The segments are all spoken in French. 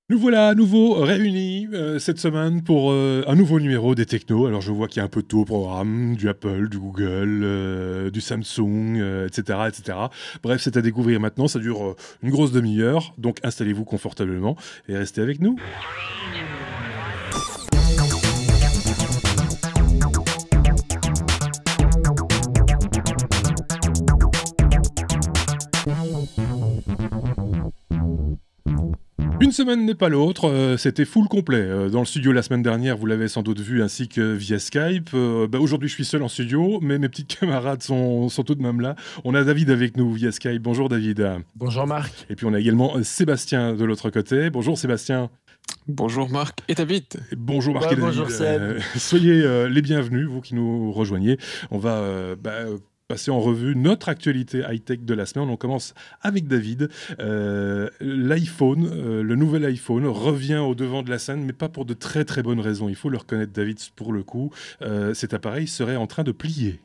Nous voilà à nouveau réunis cette semaine pour un nouveau numéro des technos. Alors je vois qu'il y a un peu de tout au programme, du Apple, du Google, du Samsung, etc., etc. Bref, c'est à découvrir maintenant. Ça dure une grosse demi-heure, donc installez-vous confortablement et restez avec nous. Une semaine n'est pas l'autre, c'était full complet. Dans le studio la semaine dernière, vous l'avez sans doute vu, ainsi que via Skype. Aujourd'hui, je suis seul en studio, mais mes petits camarades sont tout de même là. On a David avec nous via Skype. Bonjour David. Bonjour Marc. Et puis on a également Sébastien de l'autre côté. Bonjour Sébastien. Bonjour Marc et David. Et bonjour Marc Ouais, et David. bonjour Seb. Soyez les bienvenus, vous qui nous rejoignez. On va passer en revue notre actualité high-tech de la semaine. On commence avec David. L'iPhone, le nouvel iPhone, revient au devant de la scène, mais pas pour de très très bonnes raisons. Il faut le reconnaître, David, pour le coup. Cet appareil serait en train de plier.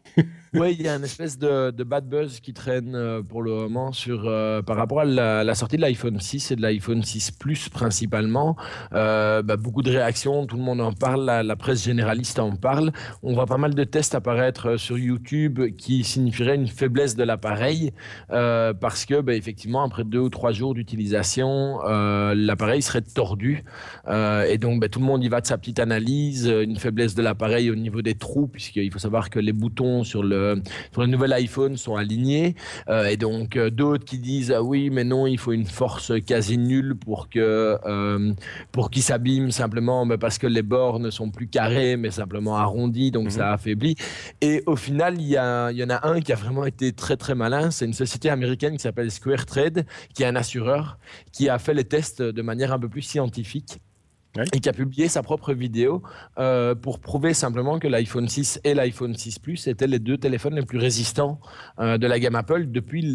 Oui, il y a une espèce de bad buzz qui traîne pour le moment par rapport à la sortie de l'iPhone 6 et de l'iPhone 6 Plus principalement. Beaucoup de réactions, tout le monde en parle, la presse généraliste en parle. On voit pas mal de tests apparaître sur YouTube qui signifieraient une faiblesse de l'appareil parce que, effectivement, après 2 ou 3 jours d'utilisation, l'appareil serait tordu. Et donc, tout le monde y va de sa petite analyse, une faiblesse de l'appareil au niveau des trous, puisqu'il faut savoir que les boutons sur le nouvel iPhone sont alignés. Et donc, d'autres qui disent ah oui, mais non, il faut une force quasi nulle pour qu'il s'abîme simplement parce que les bords ne sont plus carrés, mais simplement arrondis, donc ça affaiblit. Et au final, il y en a un qui a vraiment été très très malin. C'est une société américaine qui s'appelle SquareTrade, qui est un assureur, qui a fait les tests de manière un peu plus scientifique. Ouais. Et qui a publié sa propre vidéo pour prouver simplement que l'iPhone 6 et l'iPhone 6 Plus étaient les deux téléphones les plus résistants de la gamme Apple depuis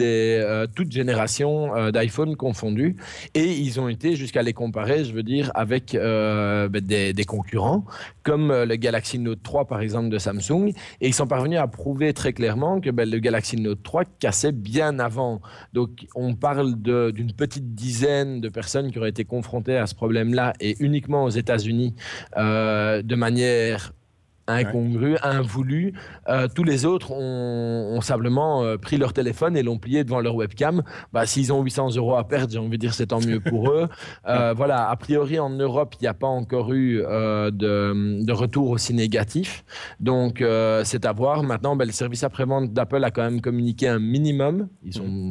toutes générations d'iPhone confondues. Et ils ont été jusqu'à les comparer, je veux dire, avec des concurrents, comme le Galaxy Note 3, par exemple, de Samsung. Et ils sont parvenus à prouver très clairement que le Galaxy Note 3 cassait bien avant. Donc, on parle d'une petite dizaine de personnes qui auraient été confrontées à ce problème-là et uniquement aux États-Unis de manière incongrue, invoulue. Tous les autres ont simplement pris leur téléphone et l'ont plié devant leur webcam. S'ils ont 800 € à perdre, j'ai envie de dire c'est tant mieux pour eux. Voilà, a priori en Europe, il n'y a pas encore eu de retour aussi négatif. Donc c'est à voir. Maintenant, le service après-vente d'Apple a quand même communiqué un minimum.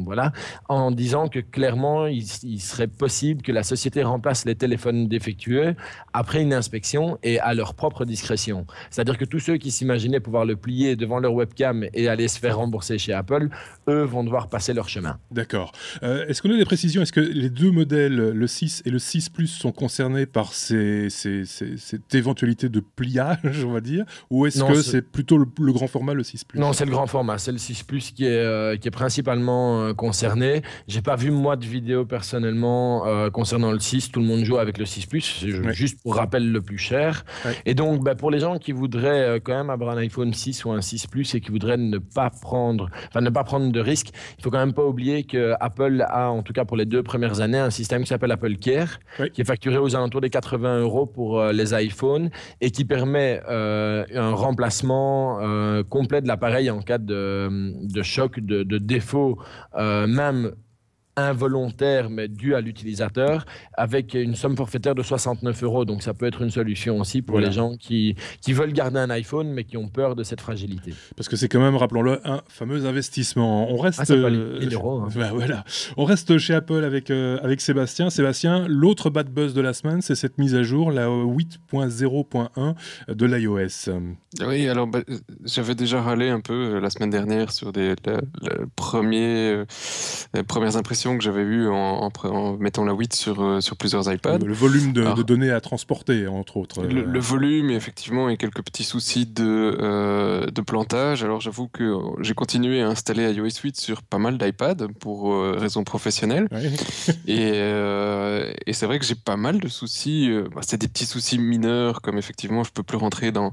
Voilà, en disant que clairement, il serait possible que la société remplace les téléphones défectueux après une inspection et à leur propre discrétion. C'est-à-dire que tous ceux qui s'imaginaient pouvoir le plier devant leur webcam et aller se faire rembourser chez Apple, eux vont devoir passer leur chemin. D'accord. Est-ce qu'on a des précisions? Est-ce que les deux modèles, le 6 et le 6 Plus, sont concernés par cette éventualité de pliage, on va dire? Ou est-ce que c'est plutôt le grand format, le 6 Plus? Non, c'est le grand format. C'est le 6 Plus qui est principalement concerné. J'ai pas vu, moi, de vidéo personnellement concernant le 6. Tout le monde joue avec le 6 Plus. C'est juste pour rappel le plus cher. Ouais. Et donc, pour les gens qui voudraient quand même avoir un iPhone 6 ou un 6 Plus et qui voudraient ne pas prendre de risques, il faut quand même pas oublier que Apple a, en tout cas pour les 2 premières années, un système qui s'appelle Apple Care, qui est facturé aux alentours des 80 € pour les iPhones et qui permet un remplacement complet de l'appareil en cas de choc, de défaut, même involontaire mais dû à l'utilisateur, avec une somme forfaitaire de 69 €. Donc ça peut être une solution aussi pour les gens qui veulent garder un iPhone mais qui ont peur de cette fragilité. Parce que c'est quand même, rappelons-le, un fameux investissement. On reste, c'est pas 1000 €. Voilà. On reste chez Apple avec Sébastien. Sébastien, l'autre bad buzz de la semaine, c'est cette mise à jour, la 8.0.1 de l'iOS. Oui, alors j'avais déjà râlé un peu la semaine dernière sur les premières impressions que j'avais eues en mettant la 8 sur plusieurs iPads. Le volume de données à transporter, entre autres. Le volume, effectivement, et quelques petits soucis de plantage. Alors j'avoue que j'ai continué à installer iOS 8 sur pas mal d'iPads pour raisons professionnelles. Et c'est vrai que j'ai pas mal de soucis. C'est des petits soucis mineurs, comme effectivement je peux plus rentrer dans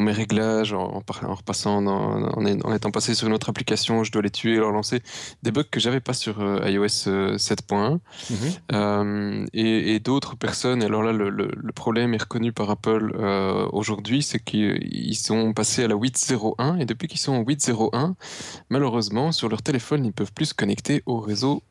mes réglages en repassant en étant passé sur une autre application, je dois les tuer et leur lancer. Des bugs que j'avais pas sur iOS iOS 7.1. Et d'autres personnes, alors là le problème est reconnu par Apple aujourd'hui, c'est qu'ils sont passés à la 8.0.1 et depuis qu'ils sont en 8.0.1, malheureusement sur leur téléphone ils ne peuvent plus se connecter au réseau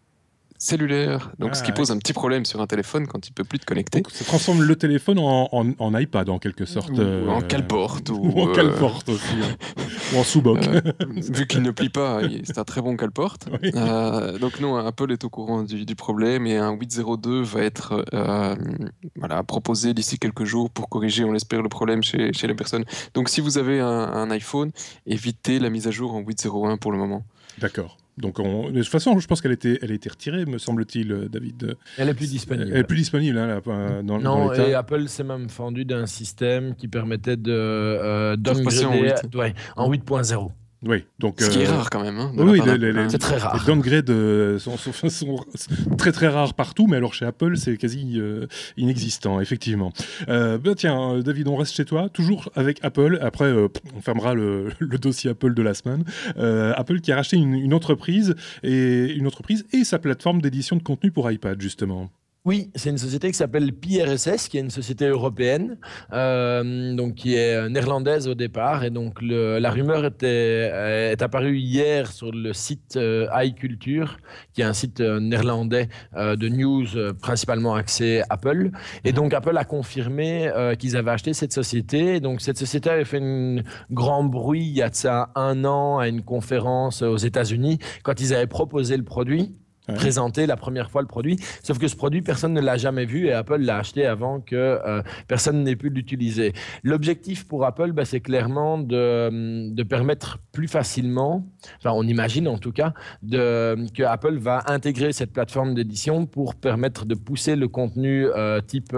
cellulaire. Donc ce qui pose un petit problème sur un téléphone quand il ne peut plus te connecter. Donc ça transforme le téléphone en iPad en quelque sorte. Ou en cale-porte. Ou en cale-porte aussi. Ou en sous-boc. Vu qu'il ne plie pas, c'est un très bon cale-porte. Oui. Donc non, Apple est au courant du problème et un 8.0.2 va être proposé d'ici quelques jours pour corriger, on l'espère, le problème chez les personnes. Donc si vous avez un iPhone, évitez la mise à jour en 8.0.1 pour le moment. D'accord. Donc, de toute façon, je pense qu'elle a été retirée, me semble-t-il, David. Elle est plus disponible. Elle est plus disponible dans l'état. Et Apple s'est même fendu d'un système qui permettait de downgrader en 8.0. Oui, donc ce qui est rare quand même. C'est très rare. Les downgrades sont très très rares partout, mais alors chez Apple, c'est quasi inexistant, effectivement. Tiens, David, on reste chez toi, toujours avec Apple. Après, on fermera le dossier Apple de la semaine. Apple qui a racheté une entreprise et sa plateforme d'édition de contenu pour iPad, justement. Oui, c'est une société qui s'appelle PRSS, qui est une société européenne, donc qui est néerlandaise au départ. Et donc la rumeur est apparue hier sur le site iCulture, qui est un site néerlandais de news principalement axé Apple. Et donc Apple a confirmé qu'ils avaient acheté cette société. Et donc cette société avait fait un grand bruit il y a de ça 1 an à une conférence aux États-Unis quand ils avaient proposé le produit. Présenter la première fois le produit, sauf que ce produit, personne ne l'a jamais vu et Apple l'a acheté avant que personne n'ait pu l'utiliser. L'objectif pour Apple, c'est clairement de permettre plus facilement, enfin on imagine en tout cas, que Apple va intégrer cette plateforme d'édition pour permettre de pousser le contenu type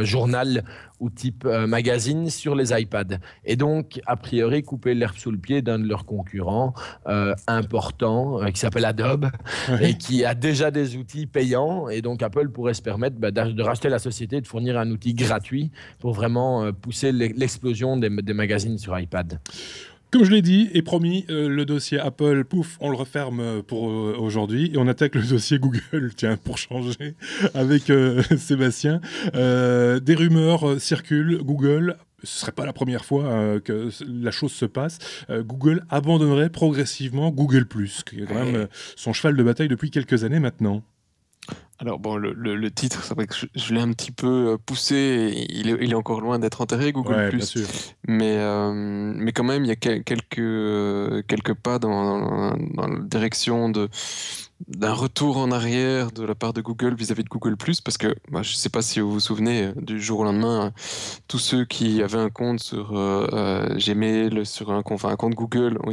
journal ou type magazine sur les iPads. Et donc, a priori, couper l'herbe sous le pied d'un de leurs concurrents importants qui s'appelle Adobe et qui a déjà des outils payants. Et donc, Apple pourrait se permettre de racheter la société et de fournir un outil gratuit pour vraiment pousser l'explosion des magazines sur iPad. Comme je l'ai dit et promis, le dossier Apple, pouf, on le referme pour aujourd'hui et on attaque le dossier Google, tiens, pour changer, avec Sébastien. Des rumeurs circulent, Google, ce ne serait pas la première fois que la chose se passe, Google abandonnerait progressivement Google+, qui est quand même son cheval de bataille depuis quelques années maintenant. Alors bon, le titre, c'est vrai que je l'ai un petit peu poussé, il est encore loin d'être enterré, Google+. Bien sûr. Mais quand même, il y a quelques pas dans la direction d'un retour en arrière de la part de Google vis-à-vis de Google+, parce que je ne sais pas si vous vous souvenez, du jour au lendemain, tous ceux qui avaient un compte sur Gmail, sur un compte Google, ont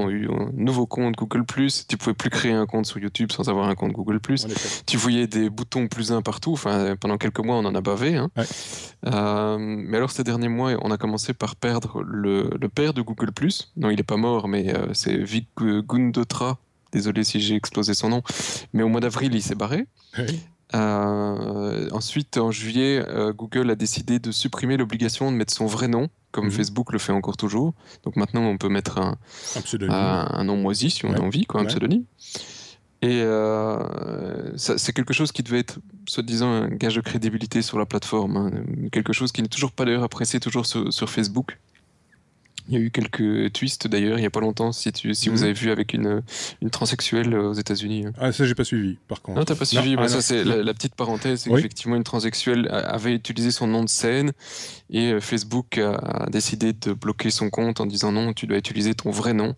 eu un nouveau compte Google+. Tu ne pouvais plus créer un compte sur YouTube sans avoir un compte Google+. Tu voyais des boutons +1 partout. Enfin, pendant quelques mois, on en a bavé. Mais alors, ces derniers mois, on a commencé par perdre le père de Google+. Non, il n'est pas mort, mais c'est Vic Gundotra. Désolé si j'ai explosé son nom, mais au mois d'avril, il s'est barré. Ensuite, en juillet, Google a décidé de supprimer l'obligation de mettre son vrai nom, comme Facebook le fait encore toujours. Donc maintenant, on peut mettre un nom moisi, si on a envie, un pseudonyme. Et c'est quelque chose qui devait être, soi-disant, un gage de crédibilité sur la plateforme. Quelque chose qui n'est toujours pas d'ailleurs apprécié toujours sur Facebook. Il y a eu quelques twists d'ailleurs, il n'y a pas longtemps, si vous avez vu avec une transsexuelle aux États-Unis. Ah, ça, j'ai pas suivi, par contre. Non, t'as pas suivi. Ça, c'est la petite parenthèse. C'est qu'effectivement, une transsexuelle avait utilisé son nom de scène et Facebook a décidé de bloquer son compte en disant non, tu dois utiliser ton vrai nom.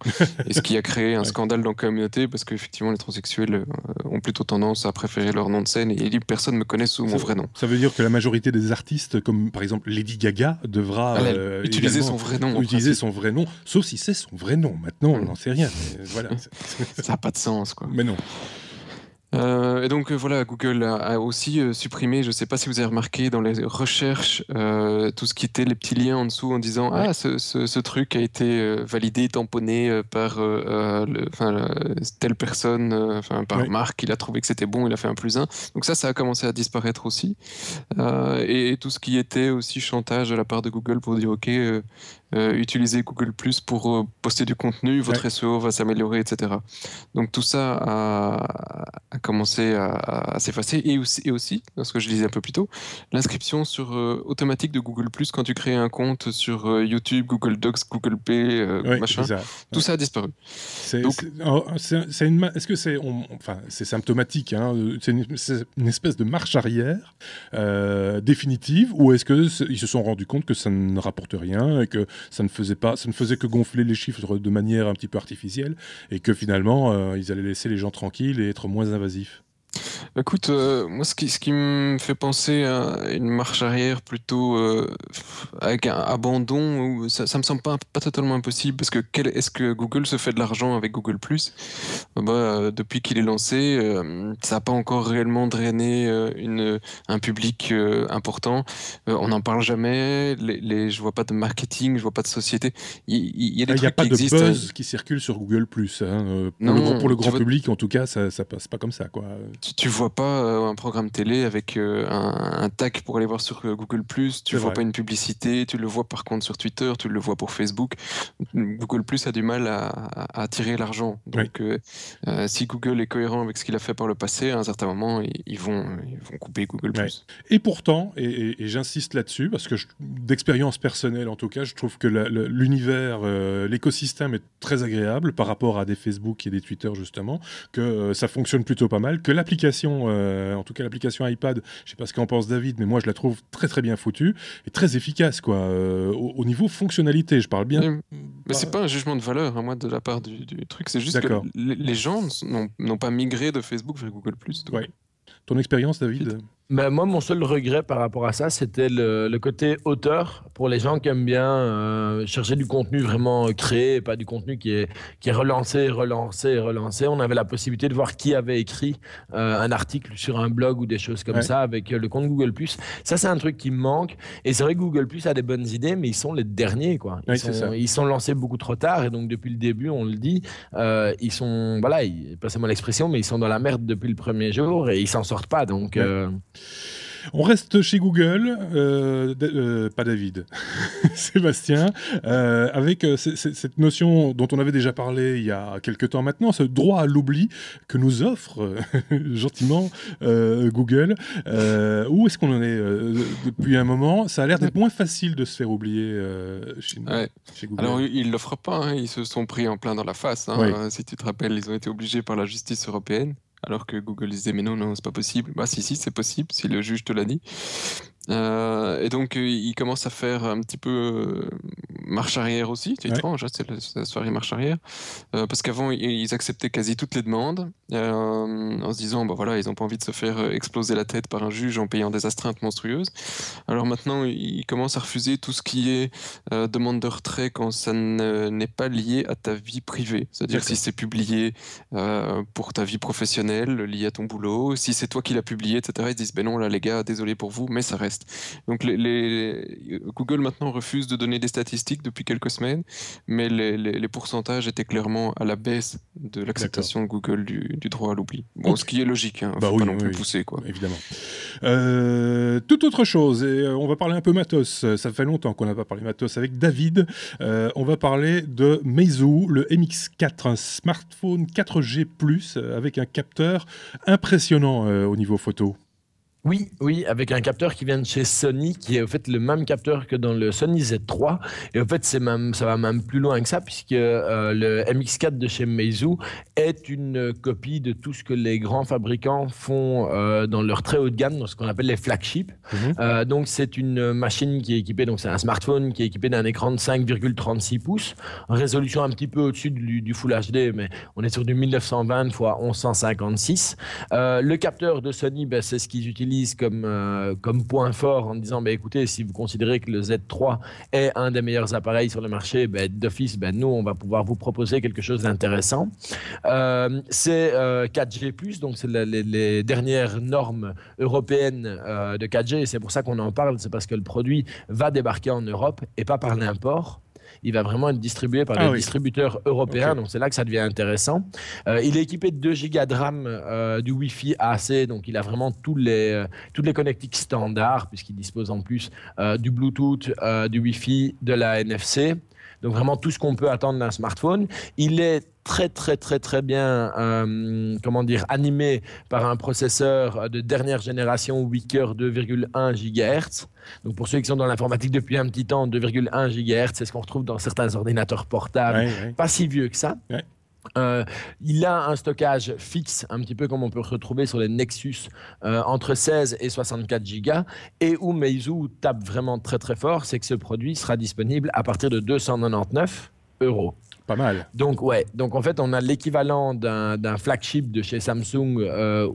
Et ce qui a créé un scandale dans la communauté parce qu'effectivement, les transsexuels ont plutôt tendance à préférer leur nom de scène et dit personne me connaît sous mon vrai nom. Ça veut dire que la majorité des artistes, comme par exemple Lady Gaga, devra utiliser son vrai nom. Son vrai nom, sauf si c'est son vrai nom. Maintenant, on n'en sait rien. Mais voilà. Ça n'a pas de sens, quoi. Mais non. Et donc voilà, Google a aussi supprimé, je ne sais pas si vous avez remarqué dans les recherches, tout ce qui était les petits liens en dessous en disant ce truc a été validé, tamponné par telle personne, par Marc, il a trouvé que c'était bon, il a fait un +1. Donc ça a commencé à disparaître aussi. Et tout ce qui était aussi chantage de la part de Google pour dire ok, utilisez Google Plus pour poster du contenu, votre SEO va s'améliorer, etc. Donc tout ça a commencé à s'effacer. Et aussi, ce que je disais un peu plus tôt, l'inscription automatique de Google Plus quand tu crées un compte sur YouTube, Google Docs, Google Pay, machin, tout ça a disparu. Est-ce que c'est symptomatique, hein, c'est une espèce de marche arrière définitive, ou est-ce qu'ils se sont rendus compte que ça ne rapporte rien et que ça ne faisait que gonfler les chiffres de manière un petit peu artificielle, et que finalement ils allaient laisser les gens tranquilles et être moins invasifs? Écoute, moi, ce qui me fait penser à une marche arrière plutôt avec un abandon, ça me semble pas totalement impossible, parce que est-ce que Google se fait de l'argent avec Google Plus? Depuis qu'il est lancé, ça n'a pas encore réellement drainé un public important. On n'en parle jamais. Je vois pas de marketing, je vois pas de société. Il y a des trucs qui existent. Il n'y a pas de buzz qui circule sur Google Plus. Hein. Pour le grand public, en tout cas, ça passe pas comme ça, quoi. Tu vois pas un programme télé avec un tag pour aller voir sur Google+, tu vois pas une publicité, tu le vois par contre sur Twitter, tu le vois pour Facebook. Google+ a du mal à attirer l'argent. Donc si Google est cohérent avec ce qu'il a fait par le passé, à un certain moment, ils vont couper Google+. Ouais. Et pourtant, et j'insiste là-dessus, parce que d'expérience personnelle en tout cas, je trouve que l'univers, l'écosystème est très agréable par rapport à des Facebook et des Twitter justement, que ça fonctionne plutôt pas mal, que l'application, en tout cas l'application iPad, je sais pas ce qu'en pense David, mais moi je la trouve très très bien foutue et très efficace, quoi, au niveau fonctionnalité, je parle bien. Mais c'est pas un jugement de valeur, hein, moi, de la part du truc, c'est juste que les gens n'ont pas migré de Facebook vers Google+. Donc... Ouais. Ton expérience, David? Moi, mon seul regret par rapport à ça, c'était le côté auteur, pour les gens qui aiment bien chercher du contenu vraiment créé, pas du contenu qui est relancé. On avait la possibilité de voir qui avait écrit un article sur un blog ou des choses comme ça avec le compte Google+. Ça, c'est un truc qui me manque. Et c'est vrai que Google+ a des bonnes idées, mais ils sont les derniers, quoi. Ils sont lancés beaucoup trop tard, et donc depuis le début, on le dit, ils sont, passez-moi l'expression, mais ils sont dans la merde depuis le premier jour et ils s'en sortent pas. Donc on reste chez Google, pas David, Sébastien, avec cette notion dont on avait déjà parlé il y a quelques temps maintenant, ce droit à l'oubli que nous offre gentiment Google. Où est-ce qu'on en est depuis un moment? Ça a l'air d'être moins facile de se faire oublier chez Google. Alors, ils ne l'offrent pas, hein, ils se sont pris en plein dans la face. Hein. Si tu te rappelles, ils ont été obligés par la justice européenne. Alors que Google disait mais non, c'est pas possible. Si, c'est possible, si le juge te l'a dit. Et donc il commence à faire un petit peu marche arrière aussi, c'est étrange, c'est la soirée marche arrière, parce qu'avant ils acceptaient quasi toutes les demandes en se disant ils n'ont pas envie de se faire exploser la tête par un juge en payant des astreintes monstrueuses. Alors maintenant ils commencent à refuser tout ce qui est demande de retrait quand ça n'est pas lié à ta vie privée, c'est-à-dire si c'est publié pour ta vie professionnelle, lié à ton boulot, si c'est toi qui l'as publié, etc. Ils se disent non là les gars, désolé pour vous, mais ça reste. Donc Google maintenant refuse de donner des statistiques depuis quelques semaines, mais les pourcentages étaient clairement à la baisse de l'acceptation de Google du droit à l'oubli. Ce qui est logique, hein, faut pas non plus pousser, quoi. Évidemment. Toute autre chose, et on va parler un peu matos. Ça fait longtemps qu'on n'a pas parlé matos avec David. On va parler de Meizu, le MX4, un smartphone 4G+, avec un capteur impressionnant au niveau photo. Oui, avec un capteur qui vient de chez Sony, qui est au fait le même capteur que dans le Sony Z3. Et en fait, ça va même plus loin que ça, puisque le MX4 de chez Meizu est une copie de tout ce que les grands fabricants font dans leur très haut de gamme, dans ce qu'on appelle les flagships. Donc, c'est une machine qui est équipée, donc c'est un smartphone qui est équipé d'un écran de 5,36 pouces, en résolution un petit peu au-dessus du Full HD, mais on est sur du 1920 x 1156. Le capteur de Sony, c'est ce qu'ils utilisent comme point fort en disant écoutez, si vous considérez que le Z3 est un des meilleurs appareils sur le marché, d'office, nous, on va pouvoir vous proposer quelque chose d'intéressant. C'est 4G+, donc c'est les dernières normes européennes de 4G, et c'est pour ça qu'on en parle, c'est parce que le produit va débarquer en Europe et pas par l'import. Il va vraiment être distribué par des distributeurs européens, donc c'est là que ça devient intéressant. Il est équipé de 2 Go de RAM, du Wi-Fi AC, donc il a vraiment toutes les connectiques standards, puisqu'il dispose en plus du Bluetooth, du Wi-Fi, de la NFC. Donc vraiment tout ce qu'on peut attendre d'un smartphone. Il est très bien animé par un processeur de dernière génération Wicker 2,1 GHz. Donc pour ceux qui sont dans l'informatique depuis un petit temps, 2,1 GHz, c'est ce qu'on retrouve dans certains ordinateurs portables, pas si vieux que ça. Il a un stockage fixe, un petit peu comme on peut retrouver sur les Nexus, entre 16 et 64 Go. Et où Meizu tape vraiment très fort, c'est que ce produit sera disponible à partir de 299 €. Pas mal. Donc en fait, on a l'équivalent d'un flagship de chez Samsung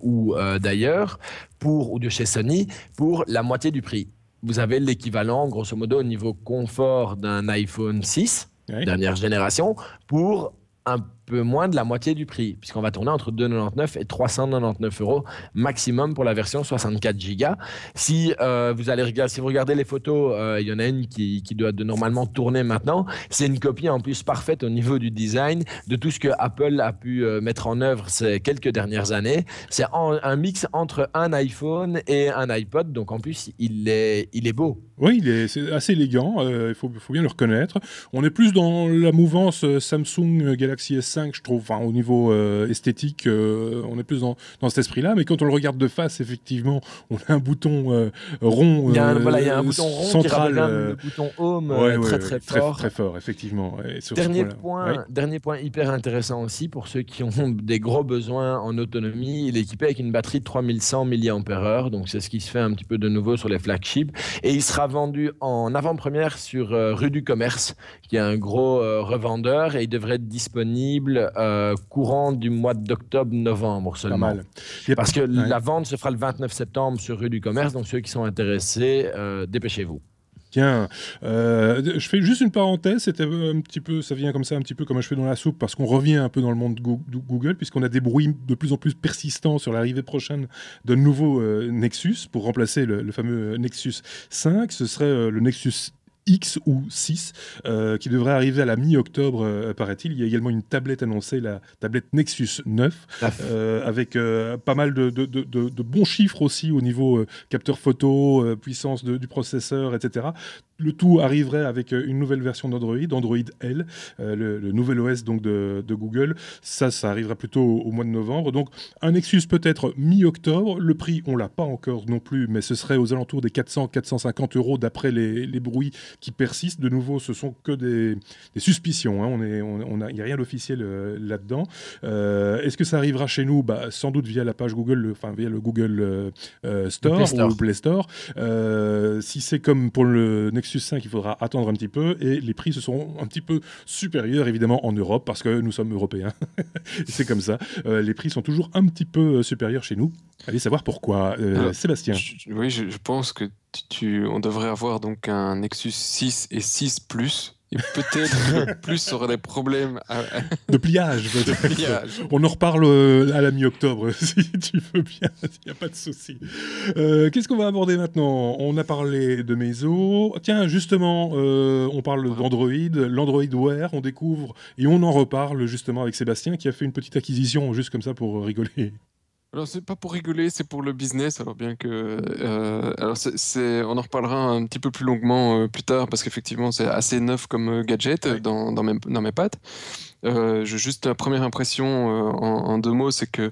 ou d'ailleurs, ou de chez Sony, pour la moitié du prix. Vous avez l'équivalent, grosso modo, au niveau confort d'un iPhone 6, dernière génération, pour un peu moins de la moitié du prix, puisqu'on va tourner entre 299 et 399 € maximum pour la version 64 Go. Si vous regardez les photos, il y en a une qui doit normalement tourner maintenant. C'est une copie en plus parfaite au niveau du design de tout ce que Apple a pu mettre en œuvre ces quelques dernières années. C'est un mix entre un iPhone et un iPod, donc en plus il est beau. Oui, c'est assez élégant, il faut bien le reconnaître. On est plus dans la mouvance Samsung Galaxy S5, je trouve, enfin, au niveau esthétique, on est plus dans cet esprit-là, mais quand on le regarde de face, effectivement, on a un bouton rond il y a un bouton rond central, qui rappelle le bouton Home très fort. Très fort, effectivement. Et sur dernier point hyper intéressant aussi, pour ceux qui ont des gros besoins en autonomie, il est équipé avec une batterie de 3100 mAh, donc c'est ce qui se fait un petit peu de nouveau sur les flagships, et il sera vendu en avant-première sur Rue du Commerce, qui est un gros revendeur, et il devrait être disponible courant du mois d'octobre-novembre seulement. Pas mal. Parce que la vente se fera le 29 septembre sur Rue du Commerce, donc ceux qui sont intéressés, dépêchez-vous. Tiens, je fais juste une parenthèse, c'était un petit peu, ça vient comme ça, un petit peu comme un cheveu dans la soupe, parce qu'on revient un peu dans le monde de Google, puisqu'on a des bruits de plus en plus persistants sur l'arrivée prochaine d'un nouveau Nexus, pour remplacer le fameux Nexus 5, ce serait le Nexus X ou 6, qui devrait arriver à la mi-octobre, paraît-il. Il y a également une tablette annoncée, la tablette Nexus 9, avec pas mal de bons chiffres aussi au niveau capteur photo, puissance du processeur, etc. Le tout arriverait avec une nouvelle version d'Android, Android L, le nouvel OS donc de Google. Ça arrivera plutôt au mois de novembre. Donc un Nexus peut-être mi-octobre. Le prix, on l'a pas encore non plus, mais ce serait aux alentours des 400-450 € d'après les bruits qui persistent. De nouveau, ce sont que des suspicions. Hein. Il n'y a rien d'officiel là-dedans. Est-ce que ça arrivera chez nous? Sans doute via la page Google, via le Google Store ou le Play Store. Si c'est comme pour le Nexus 5, il faudra attendre un petit peu, et les prix se seront un petit peu supérieurs évidemment en Europe, parce que nous sommes européens. C'est comme ça. Les prix sont toujours un petit peu supérieurs chez nous. Allez savoir pourquoi. Sébastien. Je pense que on devrait avoir donc un Nexus 6 et 6 Plus. Et peut-être que plus aura des problèmes de pliage. On en reparle à la mi-octobre, si tu veux bien, il n'y a pas de souci. Qu'est-ce qu'on va aborder maintenant? On a parlé de Meizu. Tiens, justement, on parle d'Android, l'Android Wear, on découvre, et on en reparle justement avec Sébastien, qui a fait une petite acquisition, juste comme ça pour rigoler. Alors, c'est pas pour rigoler, c'est pour le business. Alors, bien que. On en reparlera un petit peu plus longuement plus tard, parce qu'effectivement, c'est assez neuf comme gadget dans mes pattes. Juste la première impression en 2 mots, c'est que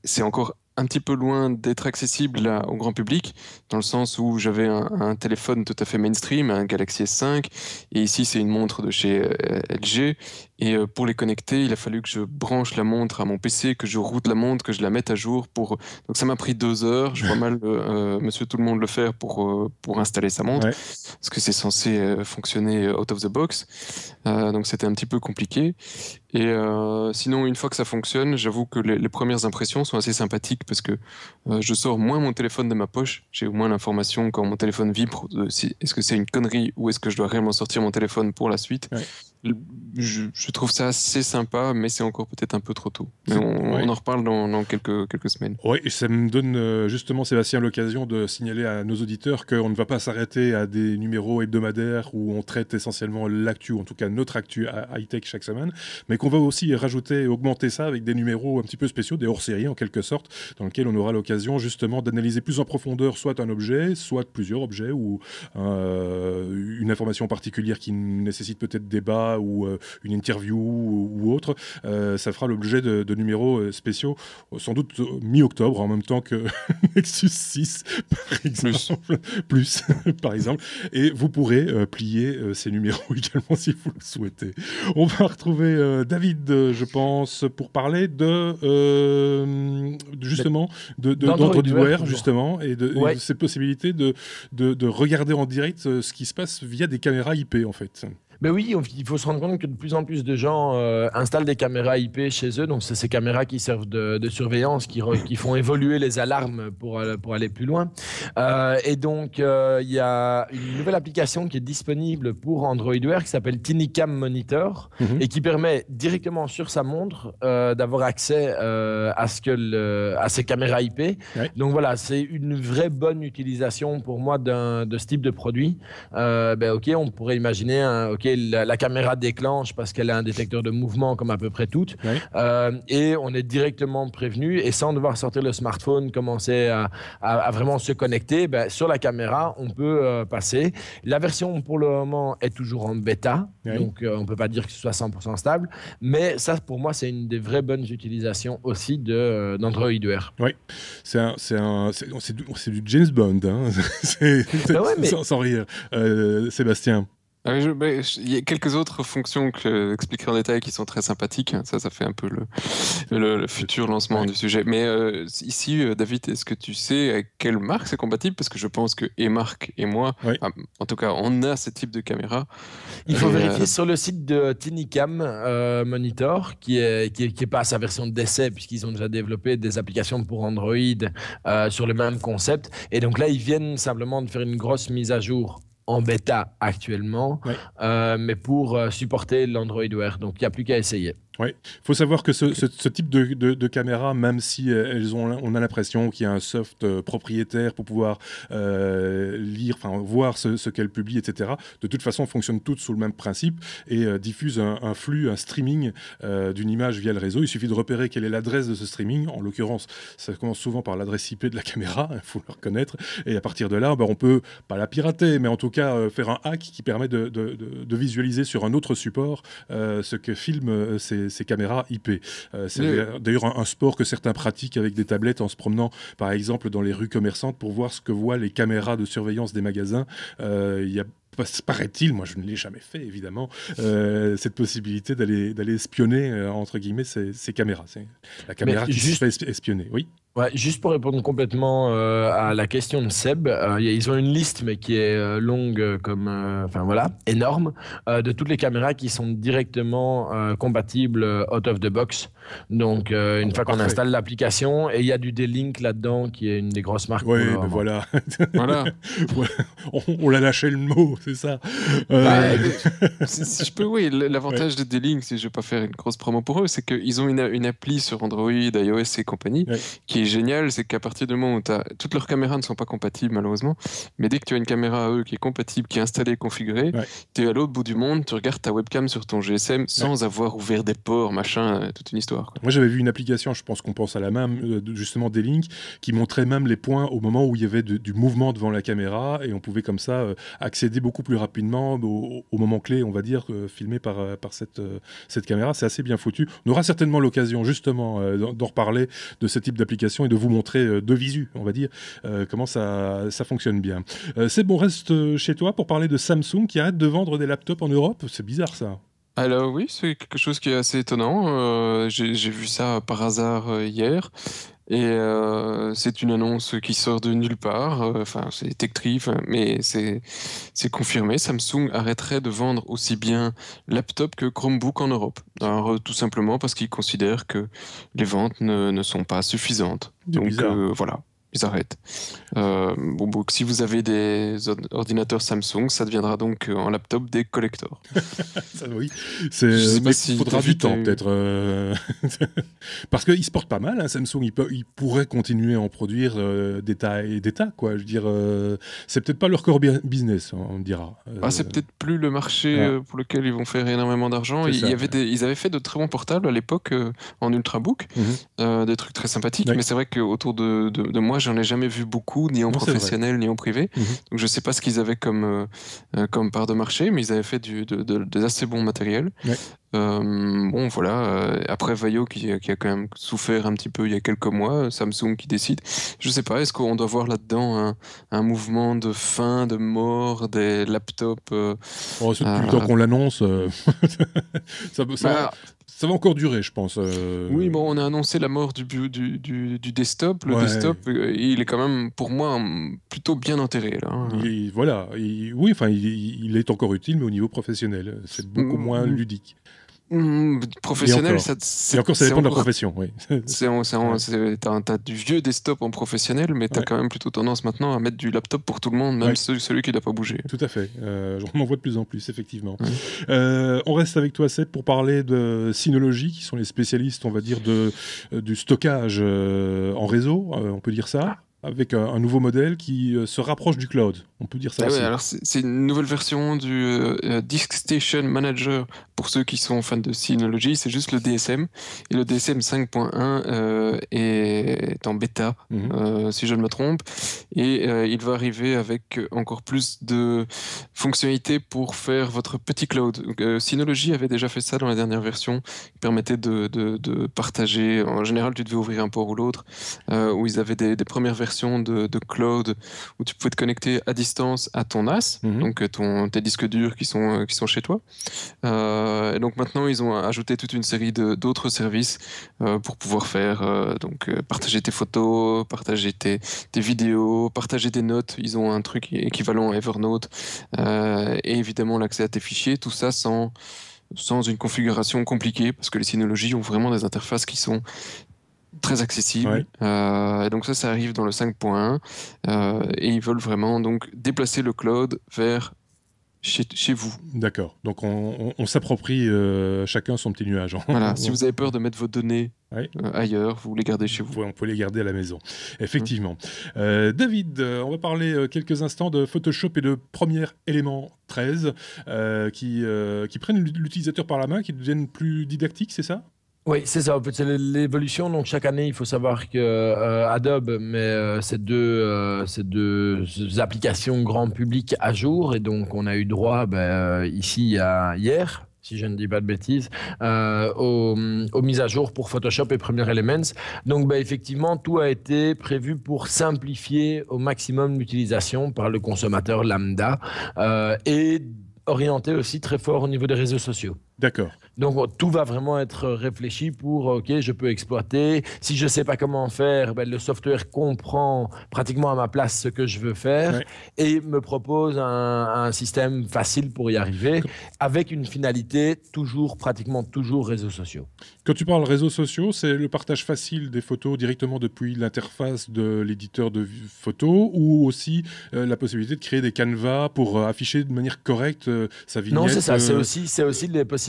c'est encore un petit peu loin d'être accessible là, au grand public, dans le sens où j'avais un téléphone tout à fait mainstream, un Galaxy S5, et ici c'est une montre de chez LG, et pour les connecter, il a fallu que je branche la montre à mon PC, que je route la montre, que je la mette à jour. Donc ça m'a pris 2 heures, je vois mal Monsieur Tout-le-Monde le faire pour installer sa montre, parce que c'est censé fonctionner out of the box, donc c'était un petit peu compliqué. Et sinon, une fois que ça fonctionne, j'avoue que les premières impressions sont assez sympathiques, parce que je sors moins mon téléphone de ma poche, j'ai au moins l'information quand mon téléphone vibre, est-ce que c'est une connerie ou est-ce que je dois réellement sortir mon téléphone pour la suite. je trouve ça assez sympa, mais c'est encore peut-être un peu trop tôt. Mais on en reparle dans quelques semaines. Oui, et ça me donne justement, Sébastien, l'occasion de signaler à nos auditeurs qu'on ne va pas s'arrêter à des numéros hebdomadaires où on traite essentiellement l'actu, ou en tout cas notre actu high-tech chaque semaine, mais qu'on va aussi rajouter, augmenter ça avec des numéros un petit peu spéciaux, des hors-séries en quelque sorte, dans lesquels on aura l'occasion justement d'analyser plus en profondeur soit un objet, soit plusieurs objets, ou une information particulière qui nécessite peut-être débat ou une interview ou autre. Ça fera l'objet de numéros spéciaux, sans doute mi-octobre, en même temps que Nexus 6, par exemple. Plus, par exemple. Et vous pourrez plier ces numéros également si vous le souhaitez. On va retrouver David, je pense, pour parler justement d'Android Wear, justement, et de ces possibilités de regarder en direct ce qui se passe via des caméras IP, en fait. Ben oui, il faut se rendre compte que de plus en plus de gens installent des caméras IP chez eux. Donc, c'est ces caméras qui servent de surveillance, qui font évoluer les alarmes pour aller plus loin. Et donc, il y a une nouvelle application qui est disponible pour Android Wear qui s'appelle TinyCam Monitor et qui permet directement sur sa montre d'avoir accès à ces caméras IP. Ouais. Donc, voilà, c'est une vraie bonne utilisation pour moi de ce type de produit. OK, on pourrait imaginer la caméra déclenche parce qu'elle a un détecteur de mouvement comme à peu près toutes. Oui. Et on est directement prévenu et sans devoir sortir le smartphone, commencer à vraiment se connecter, sur la caméra, on peut passer. La version pour le moment est toujours en bêta, donc on ne peut pas dire que ce soit 100% stable, mais ça pour moi c'est une des vraies bonnes utilisations aussi d'Android Wear. Oui, c'est du James Bond, hein. Sans rire. Sébastien. Il y a quelques autres fonctions que j'expliquerai en détail qui sont très sympathiques. Ça fait un peu le futur lancement du sujet. Mais ici, David, est-ce que tu sais à quelle marque c'est compatible? Parce que je pense que et Marc et moi, en tout cas, on a ce type de caméra. Il faut vérifier sur le site de TinyCam Monitor, qui est pas à sa version d'essai, puisqu'ils ont déjà développé des applications pour Android sur le même concept. Et donc là, ils viennent simplement de faire une grosse mise à jour en bêta actuellement, mais pour supporter l'Android Wear. Donc, il n'y a plus qu'à essayer. Oui, il faut savoir que ce type de caméra, même si on a l'impression qu'il y a un soft propriétaire pour pouvoir voir ce qu'elle publie, etc., de toute façon, fonctionnent toutes sous le même principe et diffusent un flux, un streaming d'une image via le réseau. Il suffit de repérer quelle est l'adresse de ce streaming. En l'occurrence, ça commence souvent par l'adresse IP de la caméra, il faut le reconnaître. Et à partir de là, on peut, pas la pirater, mais en tout cas faire un hack qui permet de visualiser sur un autre support ce que filment ces caméras IP. C'est d'ailleurs un sport que certains pratiquent avec des tablettes en se promenant, par exemple, dans les rues commerçantes pour voir ce que voient les caméras de surveillance des magasins. Il y a, paraît-il, moi je ne l'ai jamais fait évidemment, cette possibilité d'aller espionner, entre guillemets, ces caméras. C'est la caméra qui se fait espionner, oui. Ouais, juste pour répondre complètement à la question de Seb, ils ont une liste, mais qui est longue comme, énorme, de toutes les caméras qui sont directement compatibles out of the box. Donc, une fois qu'on installe l'application, et il y a du D-Link là-dedans, qui est une des grosses marques. Oui, mais voilà. on l'a lâché le mot, c'est ça. Si je peux, l'avantage de D-Link, si je ne vais pas faire une grosse promo pour eux, c'est qu'ils ont une appli sur Android, iOS et compagnie, qui est génial, c'est qu'à partir du moment où toutes leurs caméras ne sont pas compatibles malheureusement, mais dès que tu as une caméra à eux qui est compatible, qui est installée, configurée, tu es à l'autre bout du monde, tu regardes ta webcam sur ton GSM sans avoir ouvert des ports, machin, toute une histoire. Moi j'avais vu une application, je pense qu'on pense à la même, justement D-Link, qui montrait même les points au moment où il y avait du mouvement devant la caméra et on pouvait comme ça accéder beaucoup plus rapidement au moment clé, on va dire, filmé par cette caméra. C'est assez bien foutu. On aura certainement l'occasion justement d'en reparler de ce type d'application et de vous montrer de visu, on va dire, comment ça fonctionne bien. C'est bon, reste chez toi pour parler de Samsung qui arrête de vendre des laptops en Europe. C'est bizarre ça. Alors oui, c'est quelque chose qui est assez étonnant. J'ai vu ça par hasard hier. Et c'est une annonce qui sort de nulle part. C'est Tech3, mais c'est confirmé. Samsung arrêterait de vendre aussi bien laptop que Chromebook en Europe. Alors, tout simplement parce qu'ils considèrent que les ventes ne sont pas suffisantes. Donc voilà. ils arrêtent. Donc, si vous avez des ordinateurs Samsung, ça deviendra donc en laptop des collectors. Ça, oui. Je sais pas Mais si il faudra t'as vu, du temps, peut-être. Parce qu'il se porte pas mal, hein, Samsung. Il pourrait continuer à en produire des tas et des tas, quoi. Je veux dire, c'est peut-être pas leur core business, on dira. C'est peut-être plus le marché pour lequel ils vont faire énormément d'argent. C'est ça, Ils avaient fait de très bons portables à l'époque en Ultrabook, des trucs très sympathiques, Oui. mais c'est vrai qu'autour de moi, j'en ai jamais vu beaucoup, ni en Non, c'est vrai. professionnel, ni en privé. Donc je sais pas ce qu'ils avaient comme part de marché, mais ils avaient fait des assez bons matériels. Ouais. Bon, voilà. Après, Vaio qui a quand même souffert un petit peu il y a quelques mois, Samsung qui décide. Je sais pas, est-ce qu'on doit voir là-dedans un mouvement de fin, de mort des laptops Oh, c'est depuis le temps qu'on l'annonce. Ça Bah, va encore durer, je pense. Oui, bon, on a annoncé la mort du desktop. Le Ouais. desktop, il est quand même, pour moi, plutôt bien enterré, là. Hein. Voilà. Oui, enfin, il est encore utile, mais au niveau professionnel, c'est beaucoup moins ludique. Professionnel, Et encore, ça dépend de la profession, oui. T'as du vieux desktop en professionnel, mais t'as quand même plutôt tendance maintenant à mettre du laptop pour tout le monde, même celui qui n'a pas bougé. Tout à fait. On en voit de plus en plus, effectivement. On reste avec toi, Seb, pour parler de Synology, qui sont les spécialistes, on va dire, du stockage en réseau, on peut dire ça, avec un nouveau modèle qui se rapproche du cloud. On peut dire ça aussi. Ouais, alors c'est une nouvelle version du Disk Station Manager pour ceux qui sont fans de Synology, c'est juste le DSM. Et le DSM 5.1 est en bêta, si je ne me trompe. Et il va arriver avec encore plus de fonctionnalités pour faire votre petit cloud. Synology avait déjà fait ça dans la dernière version, qui permettait de partager. En général, tu devais ouvrir un port ou l'autre, où ils avaient des premières versions de cloud où tu pouvais te connecter à distance à ton NAS, donc tes disques durs qui sont chez toi. Et donc maintenant, ils ont ajouté toute une série d'autres services pour pouvoir faire partager tes photos, partager tes vidéos, partager des notes. Ils ont un truc équivalent à Evernote et évidemment l'accès à tes fichiers. Tout ça sans une configuration compliquée parce que les Synology ont vraiment des interfaces qui sont très accessible. Et donc ça arrive dans le 5.1 et ils veulent vraiment donc déplacer le cloud vers chez vous. D'accord. Donc on s'approprie chacun son petit nuage. Voilà. Si vous avez peur de mettre vos données ailleurs, vous les gardez chez vous. On peut les garder à la maison. Effectivement. David, on va parler quelques instants de Photoshop et de Premiere Element 13 qui prennent l'utilisateur par la main, qui deviennent plus didactiques, c'est ça ? Oui, c'est ça. En fait, c'est l'évolution. Donc, chaque année, il faut savoir que Adobe met ces deux applications grand public à jour. Et donc, on a eu droit ici hier, si je ne dis pas de bêtises, aux mises à jour pour Photoshop et Premiere Elements. Donc, effectivement, tout a été prévu pour simplifier au maximum l'utilisation par le consommateur lambda et orienté aussi très fort au niveau des réseaux sociaux. D'accord. Donc, tout va vraiment être réfléchi pour, OK, je peux exploiter. Si je ne sais pas comment faire, le software comprend pratiquement à ma place ce que je veux faire et me propose un système facile pour y arriver avec une finalité pratiquement toujours réseaux sociaux. Quand tu parles réseaux sociaux, c'est le partage facile des photos directement depuis l'interface de l'éditeur de photos ou aussi la possibilité de créer des canevas pour afficher de manière correcte sa vignette. Non, c'est ça. C'est aussi les possibilités.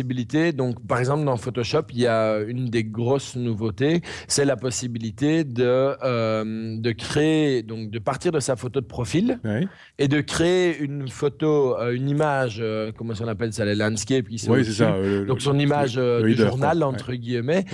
Donc, par exemple, dans Photoshop, il y a une des grosses nouveautés, c'est la possibilité de créer, donc de partir de sa photo de profil et de créer une photo, une image, comment on appelle ça, les landscapes qui sont c'est ça. Donc, son image de journal, entre guillemets,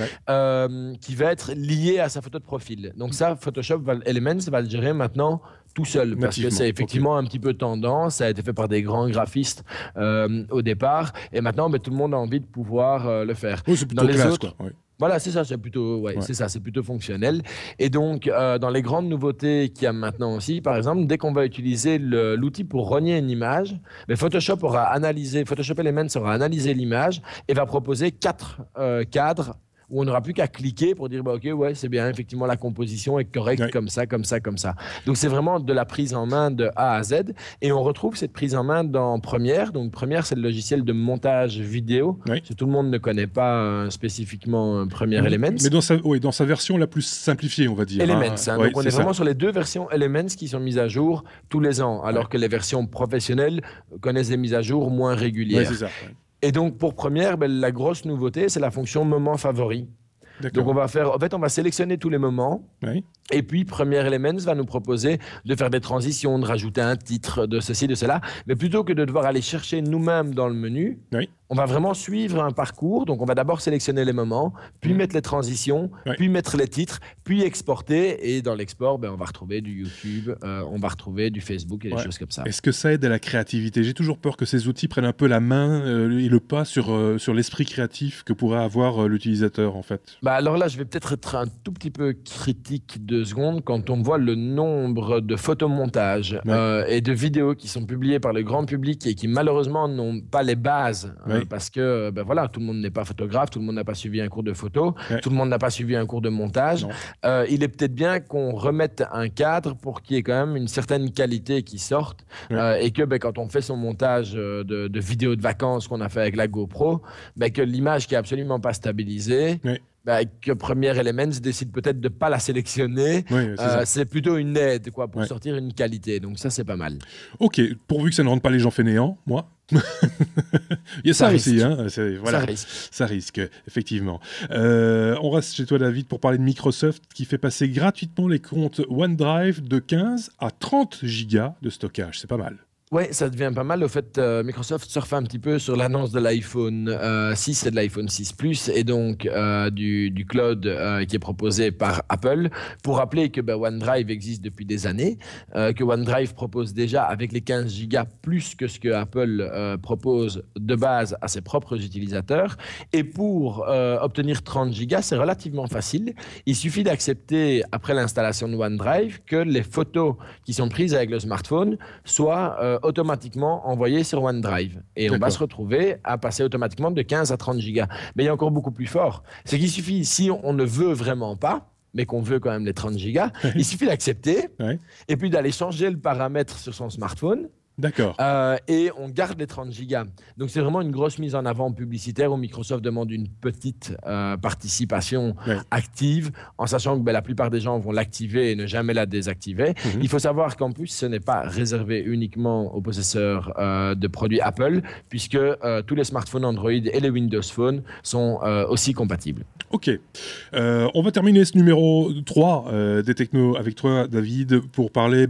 qui va être liée à sa photo de profil. Donc, ça, Photoshop Elements va le gérer maintenant tout seul, parce que c'est effectivement un petit peu tendance, ça a été fait par des grands graphistes au départ, et maintenant tout le monde a envie de pouvoir le faire. Oui, c'est plutôt classe, quoi. Voilà, c'est ça, c'est plutôt fonctionnel. Et donc, dans les grandes nouveautés qu'il y a maintenant aussi, par exemple, dès qu'on va utiliser l'outil pour rogner une image, Photoshop Elements aura analysé l'image et va proposer 4 cadres où on n'aura plus qu'à cliquer pour dire bah, ok, ouais, c'est bien, effectivement, la composition est correcte Ouais. comme ça, comme ça, comme ça. Donc c'est vraiment de la prise en main de A à Z. Et on retrouve cette prise en main dans Premiere. Donc Premiere, c'est le logiciel de montage vidéo. Oui. Que tout le monde ne connaît pas spécifiquement Premiere Elements. Mais dans sa version la plus simplifiée, on va dire. Elements. Hein. Donc on est vraiment sur les 2 versions Elements qui sont mises à jour tous les ans, alors que les versions professionnelles connaissent des mises à jour moins régulières. Ouais, c'est ça. Ouais. Et donc pour Premiere, la grosse nouveauté, c'est la fonction moment favori. Donc on va sélectionner tous les moments. Oui. Et puis, Premiere Elements va nous proposer de faire des transitions, de rajouter un titre, de ceci, de cela. Mais plutôt que de devoir aller chercher nous-mêmes dans le menu, on va vraiment suivre un parcours. Donc, on va d'abord sélectionner les moments, puis mettre les transitions, puis mettre les titres, puis exporter. Et dans l'export, on va retrouver du YouTube, on va retrouver du Facebook et des choses comme ça. Est-ce que ça aide à la créativité? J'ai toujours peur que ces outils prennent un peu la main et le pas sur l'esprit créatif que pourrait avoir l'utilisateur, en fait. Alors là, je vais peut-être être un tout petit peu critique 2 secondes quand on voit le nombre de photomontages et de vidéos qui sont publiées par le grand public et qui malheureusement n'ont pas les bases parce que tout le monde n'est pas photographe, tout le monde n'a pas suivi un cours de photo, tout le monde n'a pas suivi un cours de montage. Il est peut-être bien qu'on remette un cadre pour qu'il y ait quand même une certaine qualité qui sorte et que quand on fait son montage de vidéos de vacances qu'on a fait avec la GoPro, que l'image qui est absolument pas stabilisée, que Premiere Elements décide peut-être de ne pas la sélectionner. C'est plutôt une aide pour sortir une qualité. Donc ça, c'est pas mal. Ok, pourvu que ça ne rende pas les gens fainéants, moi. Il y a ça aussi, hein. Ça risque, effectivement. On reste chez toi, David, pour parler de Microsoft qui fait passer gratuitement les comptes OneDrive de 15 à 30 gigas de stockage. C'est pas mal. Oui, ça devient pas mal. Au fait, Microsoft surfe un petit peu sur l'annonce de l'iPhone 6 et de l'iPhone 6 Plus et donc du cloud qui est proposé par Apple pour rappeler que OneDrive existe depuis des années, que OneDrive propose déjà avec les 15 gigas plus que ce que Apple propose de base à ses propres utilisateurs. Et pour obtenir 30 gigas, c'est relativement facile. Il suffit d'accepter, après l'installation de OneDrive, que les photos qui sont prises avec le smartphone soient automatiquement envoyé sur OneDrive. Et on va se retrouver à passer automatiquement de 15 à 30 gigas. Mais il y a encore beaucoup plus fort. C'est qu'il suffit, si on ne veut vraiment pas, mais qu'on veut quand même les 30 gigas, il suffit d'accepter et puis d'aller changer le paramètre sur son smartphone. D'accord. Et on garde les 30 gigas. Donc c'est vraiment une grosse mise en avant publicitaire où Microsoft demande une petite participation active, en sachant que la plupart des gens vont l'activer et ne jamais la désactiver. Il faut savoir qu'en plus, ce n'est pas réservé uniquement aux possesseurs de produits Apple, puisque tous les smartphones Android et les Windows Phone sont aussi compatibles. Ok. On va terminer ce numéro 3 des technos avec toi, David, pour parler,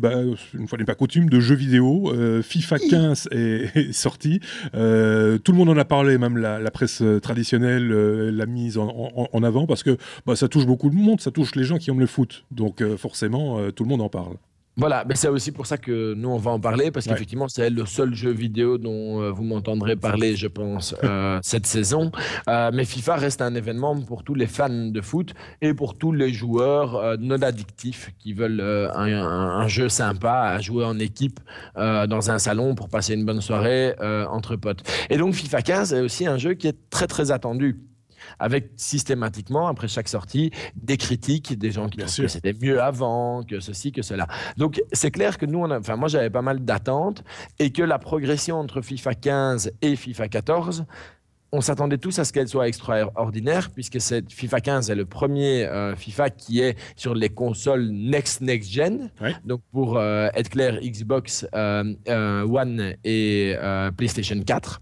une fois n'est pas coutume, de jeux vidéo. FIFA 15 est sorti. Tout le monde en a parlé, même la presse traditionnelle l'a mise en avant parce que ça touche beaucoup de monde, ça touche les gens qui aiment le foot. Donc forcément, tout le monde en parle. Voilà, mais c'est aussi pour ça que nous, on va en parler, parce qu'effectivement, c'est le seul jeu vidéo dont vous m'entendrez parler, je pense, cette saison. Mais FIFA reste un événement pour tous les fans de foot et pour tous les joueurs non addictifs qui veulent un jeu sympa à jouer en équipe dans un salon pour passer une bonne soirée entre potes. Et donc, FIFA 15 est aussi un jeu qui est très, très attendu, avec systématiquement, après chaque sortie, des critiques, des gens qui trouvent que c'était mieux avant, que ceci, que cela. Donc, c'est clair que nous, moi, j'avais pas mal d'attentes et que la progression entre FIFA 15 et FIFA 14, on s'attendait tous à ce qu'elle soit extraordinaire, puisque FIFA 15 est le premier FIFA qui est sur les consoles next-gen. Donc, pour être clair, Xbox One et PlayStation 4.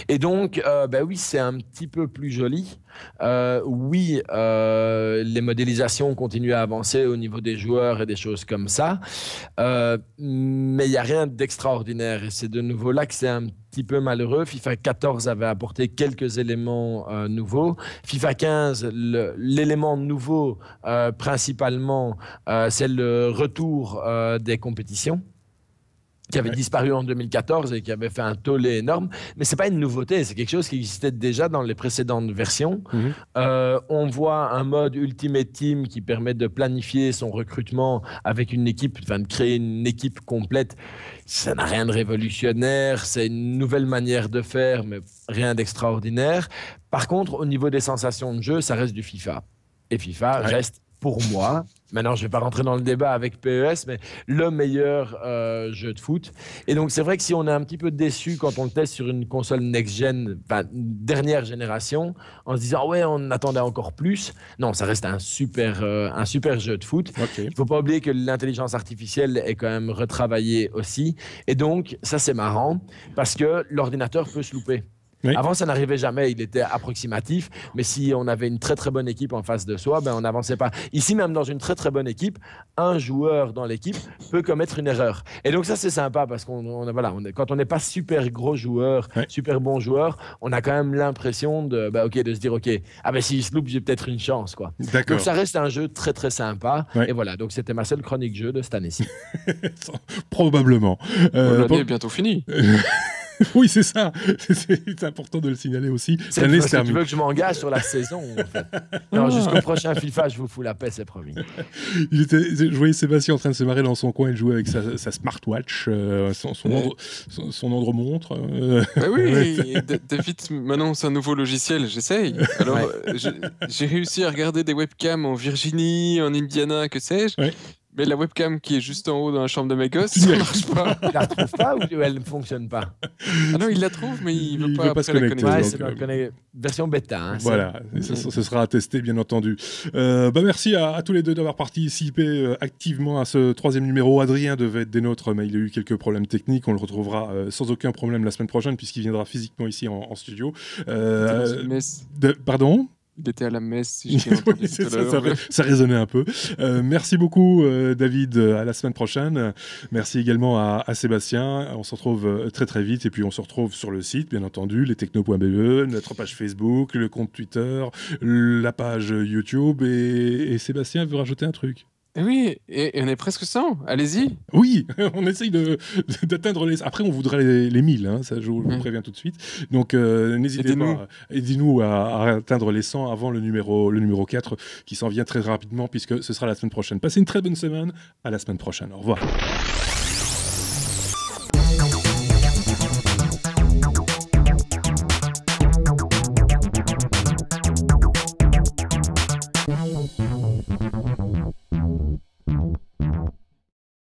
Et donc, oui, c'est un petit peu plus joli. Les modélisations continuent à avancer au niveau des joueurs et des choses comme ça. Mais il n'y a rien d'extraordinaire. Et c'est de nouveau là que c'est un petit peu malheureux. FIFA 14 avait apporté quelques éléments nouveaux. FIFA 15, l'élément nouveau, principalement, c'est le retour des compétitions. qui avait disparu en 2014 et qui avait fait un tollé énorme. Mais ce n'est pas une nouveauté, c'est quelque chose qui existait déjà dans les précédentes versions. On voit un mode Ultimate Team qui permet de planifier son recrutement avec une équipe, enfin de créer une équipe complète. Ça n'a rien de révolutionnaire, c'est une nouvelle manière de faire, mais rien d'extraordinaire. Par contre, au niveau des sensations de jeu, ça reste du FIFA. Et FIFA reste, pour moi, maintenant je ne vais pas rentrer dans le débat avec PES, mais le meilleur jeu de foot. Et donc c'est vrai que si on est un petit peu déçu quand on le teste sur une console next-gen, dernière génération, en se disant ouais, on attendait encore plus, non, ça reste un super jeu de foot. Il ne faut pas oublier que l'intelligence artificielle est quand même retravaillée aussi. Et donc ça c'est marrant, parce que l'ordinateur peut se louper. Oui. Avant, ça n'arrivait jamais, il était approximatif, mais si on avait une très très bonne équipe en face de soi, on n'avançait pas. Ici, même dans une très très bonne équipe, un joueur dans l'équipe peut commettre une erreur. Et donc ça, c'est sympa, parce qu'on quand on n'est pas super gros joueur, super bon joueur, on a quand même l'impression de se dire, s'il se loupe, j'ai peut-être une chance, quoi. Donc ça reste un jeu très très sympa, et voilà, donc c'était ma seule chronique jeu de cette année-ci. Probablement. L'année est bientôt finie. Oui, c'est ça. C'est important de le signaler aussi. Tu veux que je m'engage sur la saison, en fait. Non, jusqu'au prochain FIFA, je vous fous la paix, c'est promis. Je voyais Sébastien en train de se marrer dans son coin. Il jouait avec sa smartwatch, son ordre-montre. Oui, David m'annonce un nouveau logiciel. J'essaye. Alors, j'ai réussi à regarder des webcams en Virginie, en Indiana, que sais-je. Ouais. Mais la webcam qui est juste en haut dans la chambre de mes gosses, ça marche pas. Il la retrouve pas ou elle ne fonctionne pas? Ah non, il la trouve, mais il veut pas se connecter. Ouais, c'est dans version bêta. Hein, voilà, ce sera à tester, bien entendu. Merci à tous les deux d'avoir participé activement à ce 3e numéro. Adrien devait être des nôtres, mais il a eu quelques problèmes techniques. On le retrouvera sans aucun problème la semaine prochaine, puisqu'il viendra physiquement ici en studio. Pardon? Il était à la messe, si j'ai entendu ça résonnait un peu. Merci beaucoup, David. À la semaine prochaine. Merci également à Sébastien. On se retrouve très très vite. Et puis on se retrouve sur le site, bien entendu, lestechno.be, notre page Facebook, le compte Twitter, la page YouTube. Et Sébastien veut rajouter un truc. Oui, et on est presque 100, allez-y. Oui, on essaye d'atteindre les... Après, on voudrait les 1000, hein, ça, je vous préviens tout de suite. Donc, n'hésitez pas, aidez-nous à atteindre les 100 avant le numéro 4, qui s'en vient très rapidement, puisque ce sera la semaine prochaine. Passez une très bonne semaine, à la semaine prochaine. Au revoir.